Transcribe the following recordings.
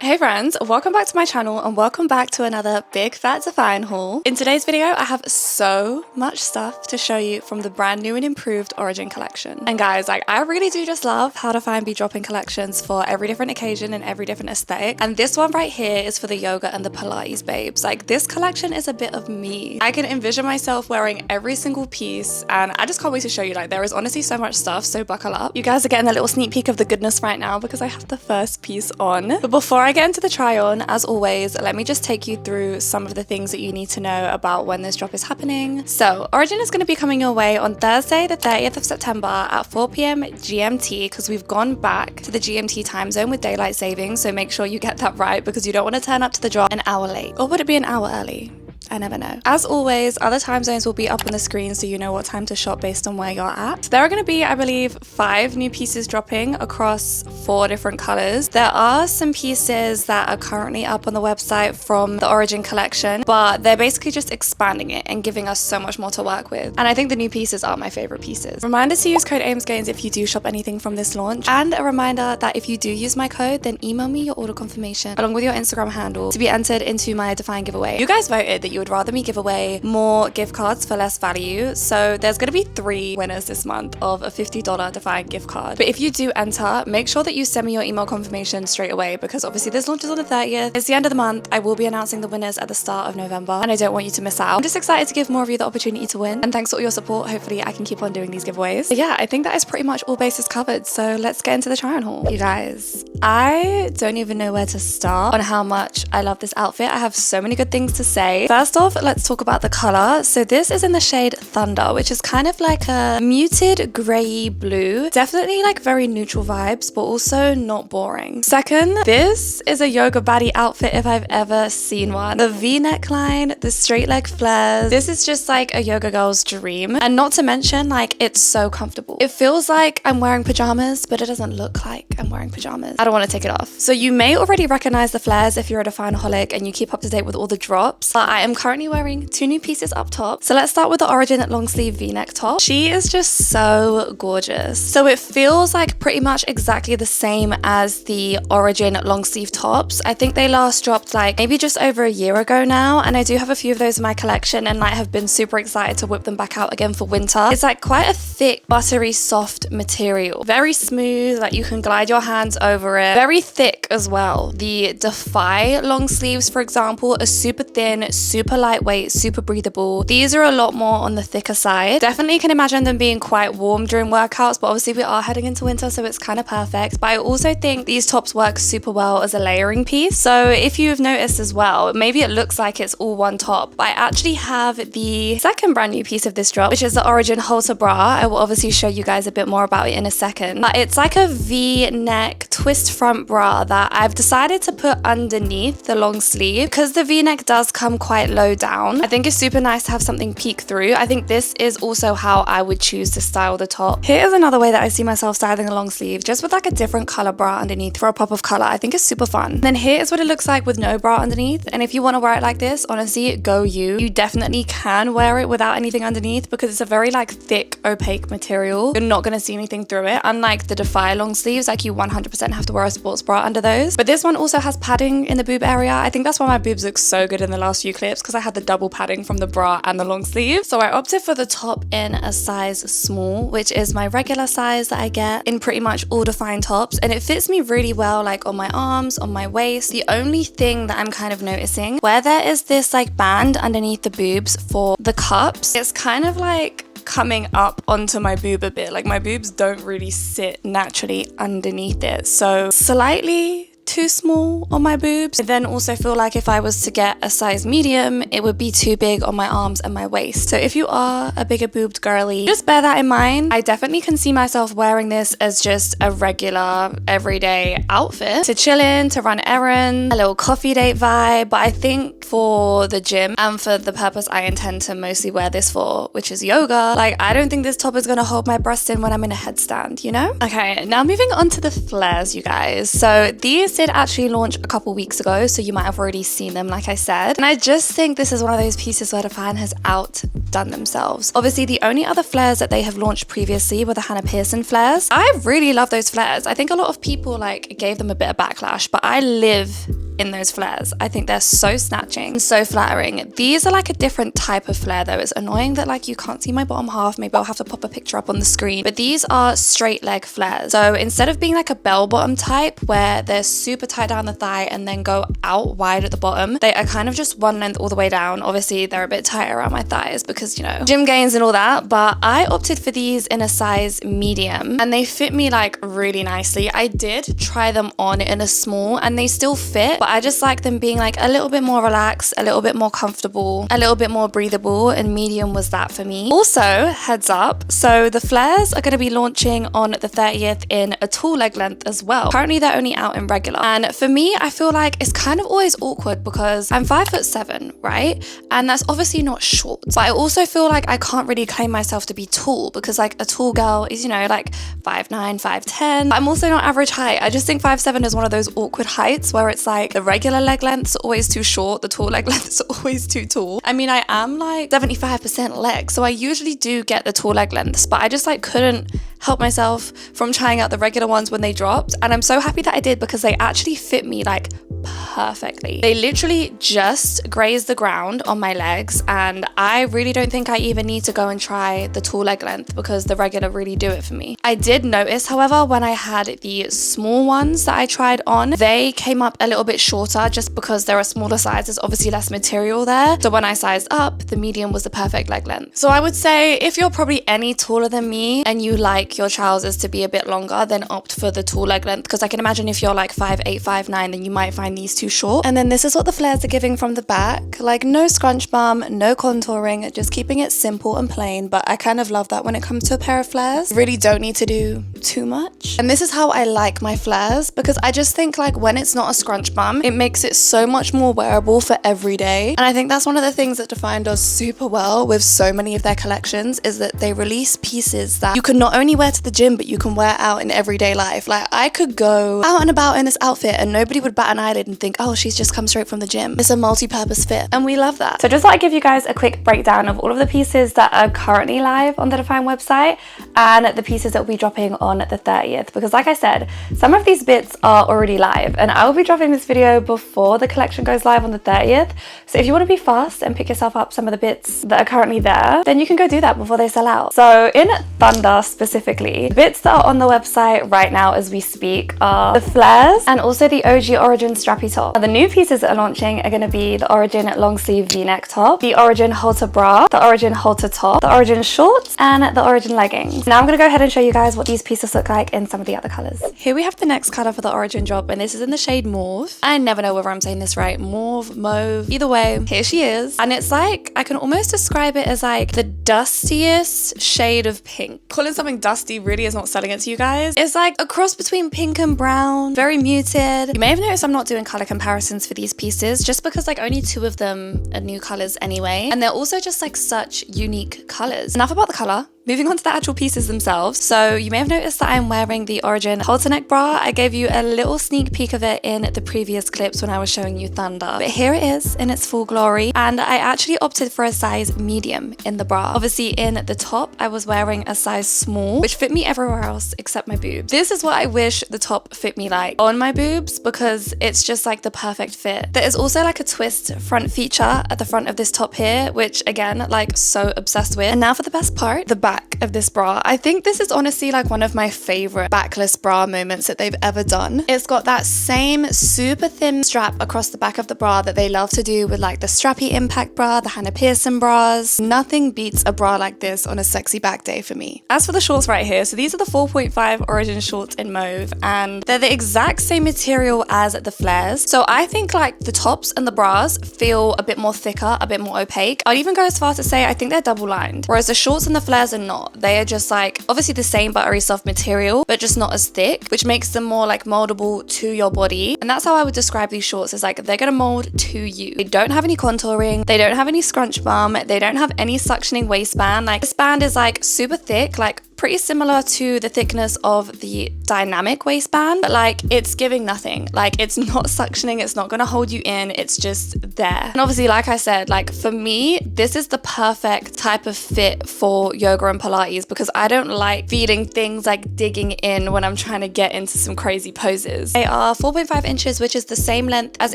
Hey friends, welcome back to my channel and welcome back to another big fat DFYNE haul. In today's video, I have so much stuff to show you from the brand new and improved Origin collection. And guys, I really do just love how DFYNE be dropping collections for every different occasion and every different aesthetic. And this one right here is for the yoga and the Pilates babes. This collection is a bit of me. I can envision myself wearing every single piece and I just can't wait to show you. There is honestly so much stuff, so buckle up. You guys are getting a little sneak peek of the goodness right now because I have the first piece on. But before I get into the try on, as always, let me just take you through some of the things that you need to know about when this drop is happening. So Origin is going to be coming your way on Thursday the 30th of September at 4 p.m. GMT because we've gone back to the GMT time zone with daylight savings, so make sure you get that right because you don't want to turn up to the drop an hour late. Or would it be an hour early? I never know. As always, other time zones will be up on the screen so you know what time to shop based on where you're at. So there are going to be, I believe, 5 new pieces dropping across 4 different colors. There are some pieces that are currently up on the website from the Origin collection, but they're basically just expanding it and giving us so much more to work with. And I think the new pieces are my favorite pieces. Reminder to use code AIMSGAINS if you do shop anything from this launch. And a reminder that if you do use my code, then email me your order confirmation along with your Instagram handle to be entered into my DFYNE giveaway. You guys voted that you would rather me give away more gift cards for less value, so there's going to be 3 winners this month of a $50 DFYNE gift card. But if you do enter, make sure that you send me your email confirmation straight away because obviously this launches on the 30th. It's the end of the month. I will be announcing the winners at the start of November and I don't want you to miss out. I'm just excited to give more of you the opportunity to win, and thanks for all your support. Hopefully I can keep on doing these giveaways. But yeah, I think that is pretty much all bases covered, so let's get into the try on haul. You guys, I don't even know where to start on how much I love this outfit. I have so many good things to say. First off, let's talk about the color. So this is in the shade Thunder, which is kind of like a muted gray blue. Definitely like very neutral vibes, but also not boring. Second, this is a yoga baddie outfit if I've ever seen one. The V neckline, the straight leg flares. This is just like a yoga girl's dream. And not to mention, like, it's so comfortable. It feels like I'm wearing pajamas, but it doesn't look like I'm wearing pajamas. I don't want to take it off. So you may already recognize the flares if you're a DFYNE-holic and you keep up to date with all the drops. But I am currently wearing 2 new pieces up top. So let's start with the Origin long sleeve v-neck top. She is just so gorgeous. So it feels like pretty much exactly the same as the Origin long sleeve tops. I think they last dropped like maybe just over a year ago now, and I do have a few of those in my collection and like have been super excited to whip them back out again for winter. It's like quite a thick, buttery, soft material. Very smooth, like you can glide your hands over it. Very thick as well. The DFY long sleeves, for example, are super thin, super lightweight, super breathable. These are a lot more on the thicker side. Definitely can imagine them being quite warm during workouts, but obviously we are heading into winter, so it's kind of perfect. But I also think these tops work super well as a layering piece. So if you've noticed as well, maybe it looks like it's all one top, but I actually have the second brand new piece of this drop, which is the Origin halter bra. I will obviously show you guys a bit more about it in a second. But it's like a V-neck twist front bra that I've decided to put underneath the long sleeve because the V-neck does come quite low down. I think it's super nice to have something peek through. I think this is also how I would choose to style the top. Here's another way that I see myself styling a long sleeve, just with like a different color bra underneath for a pop of color. I think it's super fun. And then here is what it looks like with no bra underneath. And if you want to wear it like this, honestly, go you. You definitely can wear it without anything underneath because it's a very like thick, opaque material. You're not going to see anything through it. Unlike the DFY long sleeves, like you 100% have to wear a sports bra under those. But this one also has padding in the boob area. I think that's why my boobs look so good in the last few clips because I had the double padding from the bra and the long sleeve. So I opted for the top in a size small, which is my regular size that I get in pretty much all DFYNE tops, and it fits me really well like on my arms, on my waist. The only thing that I'm kind of noticing, where there is this like band underneath the boobs for the cups, it's kind of like coming up onto my boob a bit. Like my boobs don't really sit naturally underneath it, so slightly too small on my boobs. I then also feel like if I was to get a size medium, it would be too big on my arms and my waist. So if you are a bigger boobed girly, just bear that in mind. I definitely can see myself wearing this as just a regular everyday outfit to chill in, to run errands, a little coffee date vibe. But I think for the gym and for the purpose I intend to mostly wear this for, which is yoga, like I don't think this top is gonna hold my breasts in when I'm in a headstand, you know? Okay, now moving on to the flares, you guys. So these did actually launch a couple weeks ago, so you might have already seen them, like I said. And I just think this is one of those pieces where DFYNE has outdone themselves. Obviously, the only other flares that they have launched previously were the Hannah Pearson flares. I really love those flares. I think a lot of people like gave them a bit of backlash, but I live in those flares. I think they're so snatching and so flattering. These are like a different type of flare though. It's annoying that like you can't see my bottom half. Maybe I'll have to pop a picture up on the screen, but these are straight leg flares. So instead of being like a bell bottom type where they're super tight down the thigh and then go out wide at the bottom, they are kind of just one length all the way down. Obviously they're a bit tighter around my thighs because, you know, gym gains and all that, but I opted for these in a size medium and they fit me like really nicely. I did try them on in a small and they still fit, but I just like them being like a little bit more relaxed, a little bit more comfortable, a little bit more breathable, and medium was that for me. Also, heads up, so the flares are going to be launching on the 30th in a tall leg length as well. Currently they're only out in regular, and for me I feel like it's kind of always awkward because I'm 5'7", right? And that's obviously not short, but I also feel like I can't really claim myself to be tall because like a tall girl is, you know, like 5'9", 5'10". I'm also not average height. I just think 5'7" is one of those awkward heights where it's like the regular leg length's always too short, the tall leg length's always too tall. I mean, I am like 75% leg, so I usually do get the tall leg lengths, but I just like couldn't help myself from trying out the regular ones when they dropped, and I'm so happy that I did because they actually fit me like perfectly. They literally just graze the ground on my legs, and I really don't think I even need to go and try the tall leg length because the regular really do it for me. I did notice, however, when I had the small ones that I tried on, they came up a little bit shorter just because there are smaller sizes, obviously less material there. So when I sized up, the medium was the perfect leg length. So I would say if you're probably any taller than me and you like your trousers to be a bit longer, then opt for the tall leg length, because I can imagine if you're like 5'8", 5'9", then you might find these too short. And then this is what the flares are giving from the back, like no scrunch bum, no contouring, just keeping it simple and plain. But I kind of love that when it comes to a pair of flares. You really don't need to do too much. And this is how I like my flares, because I just think like when it's not a scrunch bum, it makes it so much more wearable for every day. And I think that's one of the things that DFYNE does super well with so many of their collections, is that they release pieces that you can not only wear to the gym, but you can wear out in everyday life. Like I could go out and about in this outfit and nobody would bat an eyelid and think, oh, she's just come straight from the gym. It's a multi-purpose fit, and we love that. So just thought I'd give you guys a quick breakdown of all of the pieces that are currently live on the DFYNE website and the pieces that will be dropping on the 30th, because like I said, some of these bits are already live and I will be dropping this video before the collection goes live on the 30th. So if you want to be fast and pick yourself up some of the bits that are currently there, then you can go do that before they sell out. So in Thunder specifically, the bits that are on the website right now as we speak are the flares and also the OG Origin strappy top. Now, the new pieces that are launching are going to be the Origin long sleeve v-neck top, the Origin halter bra, the Origin halter top, the Origin shorts, and the Origin leggings. Now I'm going to go ahead and show you guys what these pieces look like in some of the other colors. Here we have the next color for the Origin drop, and this is in the shade mauve. I never know whether I'm saying this right. Mauve, mauve, either way, here she is. And it's like, I can almost describe it as like the dustiest shade of pink. Calling something dusty really is not selling it to you guys. It's like a cross between pink and brown, very muted. You may have noticed I'm not doing color comparisons for these pieces just because like only 2 of them are new colors anyway. And they're also just like such unique colors. Enough about the color. Moving on to the actual pieces themselves. So you may have noticed that I'm wearing the Origin halterneck bra. I gave you a little sneak peek of it in the previous clips when I was showing you Thunder. But here it is in its full glory. And I actually opted for a size medium in the bra. Obviously in the top, I was wearing a size small, which fit me everywhere else except my boobs. This is what I wish the top fit me like on my boobs, because it's just like the perfect fit. There is also like a twist front feature at the front of this top here, which again, like so obsessed with. And now for the best part, the back of this bra. I think this is honestly like one of my favorite backless bra moments that they've ever done. It's got that same super thin strap across the back of the bra that they love to do with like the strappy impact bra, the Hannah Pearson bras. Nothing beats a bra like this on a sexy back day for me. As for the shorts right here, so these are the 4.5 Origin shorts in mauve, and they're the exact same material as the flares. So I think like the tops and the bras feel a bit more thicker, a bit more opaque. I'd even go as far to say I think they're double lined, whereas the shorts and the flares are not. They are just like obviously the same buttery soft material, but just not as thick, which makes them more like moldable to your body. And that's how I would describe these shorts, is like they're gonna mold to you. They don't have any contouring, they don't have any scrunch bum, they don't have any suctioning waistband. Like this band is like super thick, like pretty similar to the thickness of the dynamic waistband, but like it's giving nothing. Like it's not suctioning, it's not gonna hold you in, it's just there. And obviously, like I said, like for me, this is the perfect type of fit for yoga and Pilates because I don't like feeling things like digging in when I'm trying to get into some crazy poses. They are 4.5 inches, which is the same length as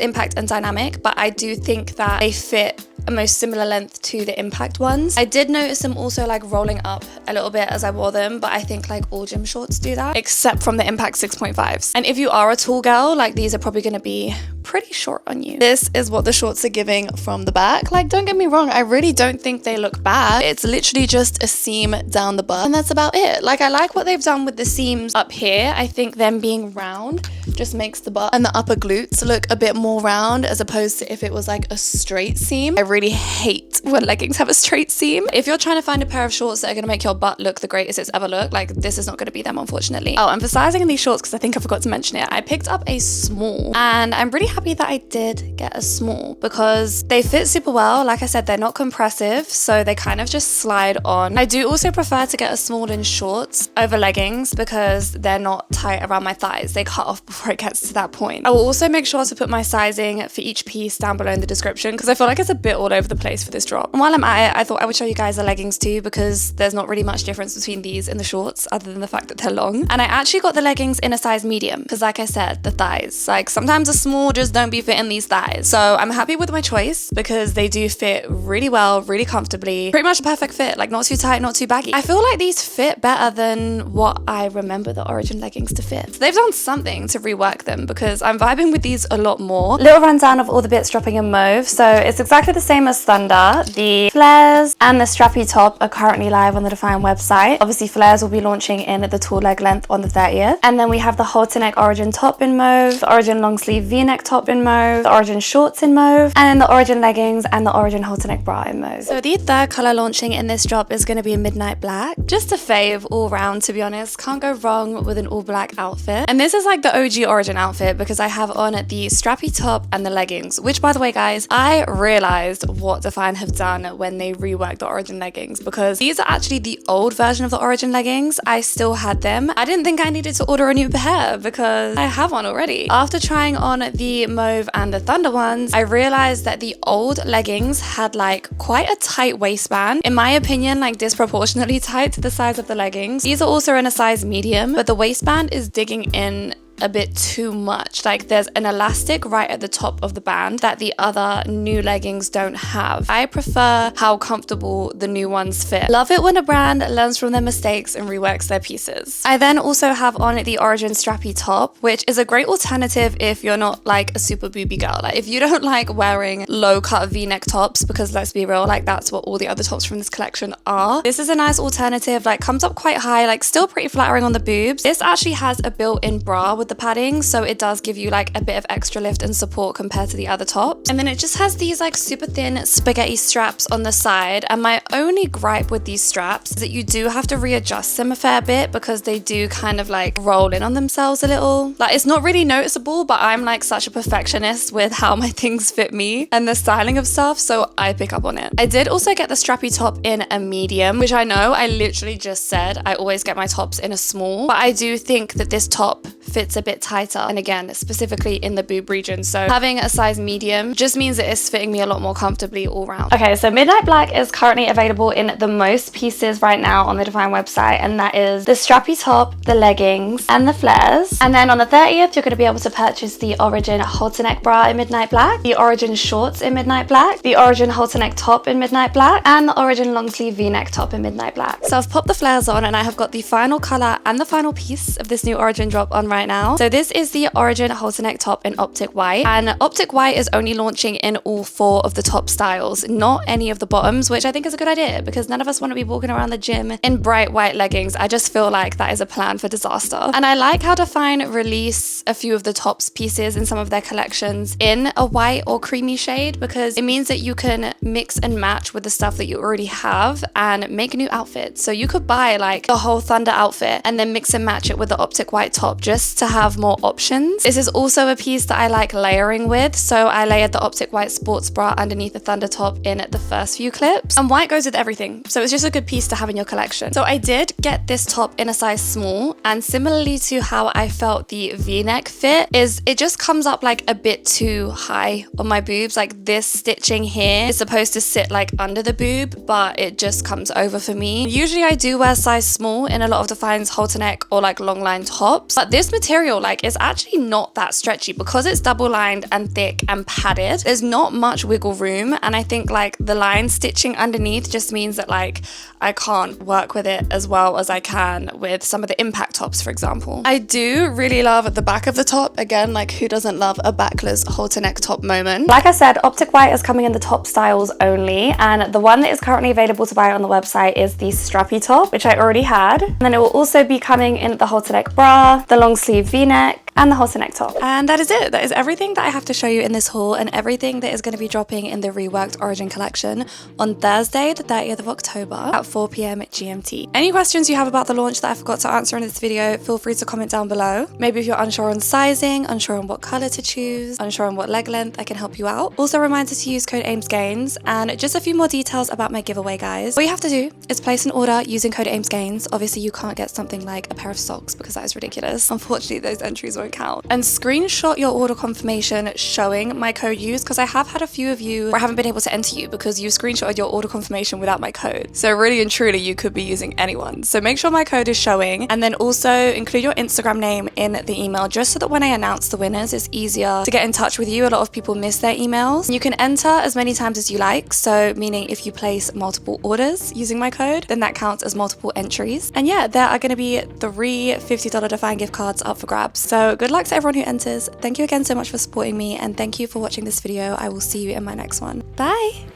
Impact and Dynamic, but I do think that they fit a most similar length to the Impact ones. I did notice them also like rolling up a little bit as I wore them, but I think like all gym shorts do that, except from the Impact 6.5s. And if you are a tall girl, like these are probably gonna be pretty short on you. This is what the shorts are giving from the back. Like, don't get me wrong, I really don't think they look bad. It's literally just a seam down the butt, and that's about it. Like, I like what they've done with the seams up here. I think them being round just makes the butt and the upper glutes look a bit more round as opposed to if it was like a straight seam. I really hate when leggings have a straight seam. If you're trying to find a pair of shorts that are gonna make your butt look the greatest it's ever looked, like this is not gonna be them, unfortunately. Oh, and for sizing in these shorts, because I think I forgot to mention it, I picked up a small, and I'm really happy that I did get a small because they fit super well. Like I said, they're not compressive, so they kind of just slide on. I do also prefer to get a small in shorts over leggings because they're not tight around my thighs. They cut off before it gets to that point. I will also make sure to put my sizing for each piece down below in the description because I feel like it's a bit all over the place for this drop. And while I'm at it, I thought I would show you guys the leggings too because there's not really much difference between these and the shorts other than the fact that they're long. And I actually got the leggings in a size medium because, like I said, the thighs, like sometimes a small just don't be fitting these thighs. So I'm happy with my choice because they do fit really well, really comfortably, pretty much a perfect fit, like not too tight, not too baggy. I feel like these fit better than what I remember the Origin leggings to fit. So they've done something to rework them because I'm vibing with these a lot more. Little rundown of all the bits dropping in mauve. So it's exactly the same as Thunder. The flares and the strappy top are currently live on the DFYNE website. Obviously flares will be launching in the tall leg length on the 30th. And then we have the halterneck Origin top in mauve, the Origin long sleeve v-neck top in mauve, the Origin shorts in mauve, and then the Origin leggings and the Origin halterneck bra in mauve. So the third color launching in this drop is going to be midnight black. Just a fave all round, to be honest. Can't go wrong with an all black outfit. And this is like the OG Origin outfit because I have on the strappy top and the leggings, which by the way guys, I realized what DFYNE have done when they reworked the Origin leggings because these are actually the old version of the Origin leggings. I still had them. I didn't think I needed to order a new pair because I have one already. After trying on the mauve and the Thunder ones, I realized that the old leggings had like quite a tight waistband. In my opinion, like disproportionately tight to the size of the leggings. These are also in a size medium, but the waistband is digging in a bit too much. Like there's an elastic right at the top of the band that the other new leggings don't have. I prefer how comfortable the new ones fit. Love it when a brand learns from their mistakes and reworks their pieces. I then also have on the Origin strappy top, which is a great alternative if you're not like a super booby girl. Like if you don't like wearing low cut v-neck tops, because let's be real, like that's what all the other tops from this collection are. This is a nice alternative, like comes up quite high, like still pretty flattering on the boobs. This actually has a built-in bra with the padding, so it does give you like a bit of extra lift and support compared to the other tops. And then it just has these like super thin spaghetti straps on the side, and my only gripe with these straps is that you do have to readjust them a fair bit because they do kind of like roll in on themselves a little. Like it's not really noticeable, but I'm like such a perfectionist with how my things fit me and the styling of stuff, so I pick up on it. I did also get the strappy top in a medium, which I know I literally just said I always get my tops in a small, but I do think that this top fits a bit tighter, and again specifically in the boob region, so having a size medium just means that it's fitting me a lot more comfortably all round. Okay, so midnight black is currently available in the most pieces right now on the DFYNE website, and that is the strappy top, the leggings, and the flares. And then on the 30th you're going to be able to purchase the Origin halterneck bra in midnight black, the Origin shorts in midnight black, the Origin halterneck top in midnight black, and the Origin long sleeve v-neck top in midnight black. So I've popped the flares on and I have got the final color and the final piece of this new Origin drop on right now. So this is the Origin halterneck top in Optic White, and Optic White is only launching in all 4 of the top styles, not any of the bottoms, which I think is a good idea because none of us want to be walking around the gym in bright white leggings. I just feel like that is a plan for disaster. And I like how DFYNE release a few of the tops pieces in some of their collections in a white or creamy shade because it means that you can mix and match with the stuff that you already have and make new outfits. So you could buy like the whole Thunder outfit and then mix and match it with the Optic White top just to have more options. This is also a piece that I like layering with, so I layered the Optic White sports bra underneath the Thunder top in the first few clips. And white goes with everything, so it's just a good piece to have in your collection. So I did get this top in a size small, and similarly to how I felt the V-neck fit, is it just comes up like a bit too high on my boobs. Like this stitching here is supposed to sit like under the boob, but it just comes over for me. Usually I do wear size small in a lot of DFYNE's halter neck or like long line tops, but this material like is actually not that stretchy because it's double lined and thick and padded. There's not much wiggle room, and I think like the line stitching underneath just means that like I can't work with it as well as I can with some of the impact tops, for example. I do really love the back of the top. Again, like who doesn't love a backless halter neck top moment? Like I said, Optic White is coming in the top styles only, and the one that is currently available to buy on the website is the strappy top, which I already had. And then it will also be coming in the halter neck bra, the long sleeve V-neck, and the halter neck top. And that is it. That is everything that I have to show you in this haul, and everything that is going to be dropping in the reworked Origin collection on Thursday, the 30th of October at 4 p.m. GMT. Any questions you have about the launch that I forgot to answer in this video, feel free to comment down below. Maybe if you're unsure on sizing, unsure on what color to choose, unsure on what leg length, I can help you out. Also, a reminder to use code AIMSGAINS, and just a few more details about my giveaway, guys. All you have to do is place an order using code AIMSGAINS. Obviously, you can't get something like a pair of socks because that is ridiculous. Unfortunately, those entries won't count. And screenshot your order confirmation showing my code used, because I have had a few of you where I haven't been able to enter you because you screenshotted your order confirmation without my code. So really and truly, you could be using anyone. So make sure my code is showing, and then also include your Instagram name in the email, just so that when I announce the winners, it's easier to get in touch with you. A lot of people miss their emails. You can enter as many times as you like, so meaning if you place multiple orders using my code, then that counts as multiple entries. And yeah, there are going to be 3 $50 DFYNE gift cards up for grabs. So good luck to everyone who enters. Thank you again so much for supporting me, and thank you for watching this video. I will see you in my next one. Bye!